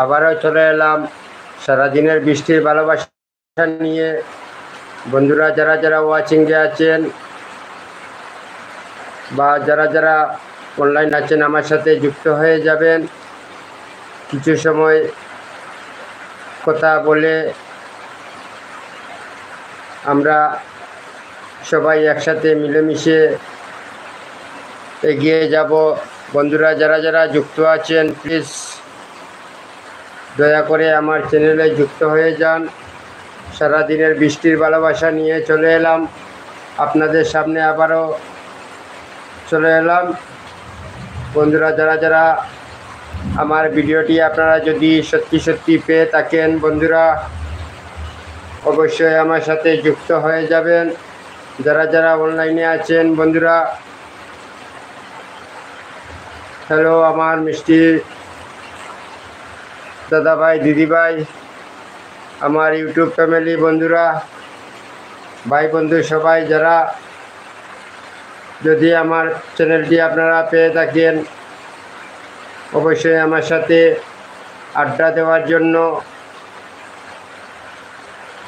আবারও চলে এলাম সারাদিনের বৃষ্টির ভালোবাসা নিয়ে। বন্ধুরা যারা যারা ওয়াচিংয়ে আছেন বা যারা যারা অনলাইন আছেন আমার সাথে যুক্ত হয়ে যাবেন। কিছু সময় কথা বলে আমরা সবাই একসাথে মিলেমিশে এগিয়ে যাব। বন্ধুরা যারা যারা যুক্ত আছেন প্লিজ দয়া করে আমার চ্যানেলে যুক্ত হয়ে যান। সারাদিনের বৃষ্টির ভালোবাসা নিয়ে চলে এলাম আপনাদের সামনে, আবারও চলে এলাম। বন্ধুরা যারা যারা আমার ভিডিওটি আপনারা যদি সত্যি সত্যি পেয়ে থাকেন, বন্ধুরা অবশ্যই আমার সাথে যুক্ত হয়ে যাবেন। যারা যারা অনলাইনে আছেন বন্ধুরা, হ্যালো আমার মিষ্টি দাদাভাই দিদিভাই, আমার ইউটিউব ফ্যামিলি বন্ধুরা, ভাই বন্ধু সবাই যারা যদি আমার চ্যানেলটি আপনারা পেয়ে থাকেন, অবশ্যই আমার সাথে আড্ডা দেওয়ার জন্য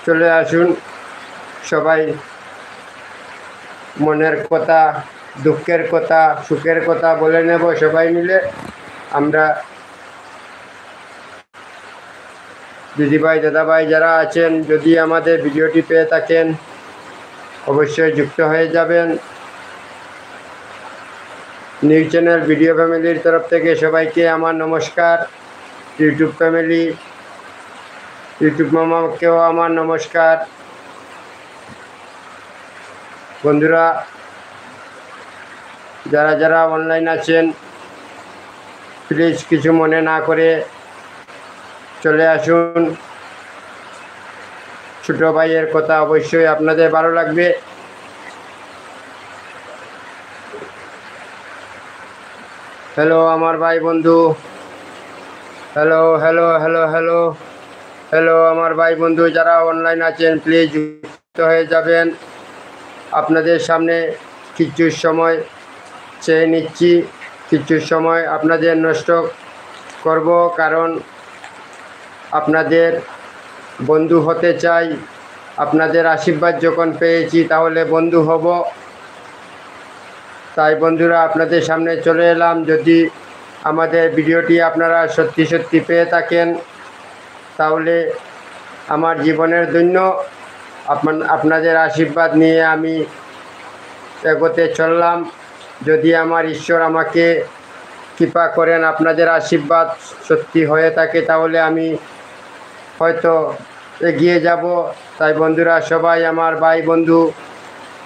চলে আসুন। সবাই মনের কথা, দুঃখের কথা, সুখের কথা বলে নেব সবাই মিলে। আমরা দিদিভাই দাদাভাই যারা আছেন, যদি আমাদের ভিডিওটি পেয়ে থাকেন অবশ্যই যুক্ত হয়ে যাবেন। নিউ চ্যানেল ভিডিও ফ্যামিলির তরফ থেকে সবাইকে আমার নমস্কার। ইউটিউব ফ্যামিলি, ইউটিউব মামাকেও আমার নমস্কার। বন্ধুরা যারা যারা অনলাইন আছেন প্লিজ কিছু মনে না করে চলে আসুন। ছোট ভাইয়ের কথা অবশ্যই আপনাদের ভালো লাগবে। হ্যালো আমার ভাই বন্ধু, hello hello hello hello hello আমার ভাই বন্ধু যারা অনলাইন আছেন প্লিজ যুক্ত হয়ে যাবেন। আপনাদের সামনে কিছু সময় চেয়ে নিচ্ছি, কিছু সময় আপনাদের নষ্ট করব, কারণ আপনাদের বন্ধু হতে চাই। আপনাদের আশীর্বাদ যখন পেয়েছি তাহলে বন্ধু হব। তাই বন্ধুরা আপনাদের সামনে চলে এলাম। যদি আমাদের ভিডিওটি আপনারা সত্যি সত্যি পেয়ে থাকেন তাহলে আমার জীবনের জন্য আপনাদের আশীর্বাদ নিয়ে আমি এগোতে চললাম। যদি আমার ঈশ্বর আমাকে কৃপা করেন, আপনাদের আশীর্বাদ সত্যি হয়ে থাকে, তাহলে আমি হয়তো এগিয়ে যাব। তাই বন্ধুরা সবাই আমার ভাই বন্ধু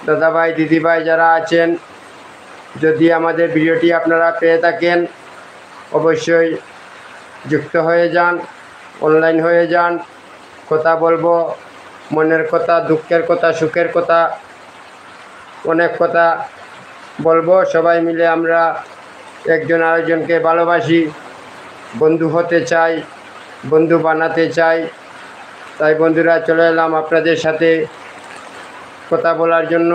দাদাভাই দিদিভাই যারা আছেন, যদি আমাদের ভিডিওটি আপনারা পেয়ে থাকেন অবশ্যই যুক্ত হয়ে যান, অনলাইন হয়ে যান। কথা বলবো, মনের কথা, দুঃখের কথা, সুখের কথা, অনেক কথা বলবো। সবাই মিলে আমরা একজন আরেকজনকে ভালোবাসি, বন্ধু হতে চাই, বন্ধু বানাতে চাই। তাই বন্ধুরা চলে এলাম আপনাদের সাথে কথা বলার জন্য।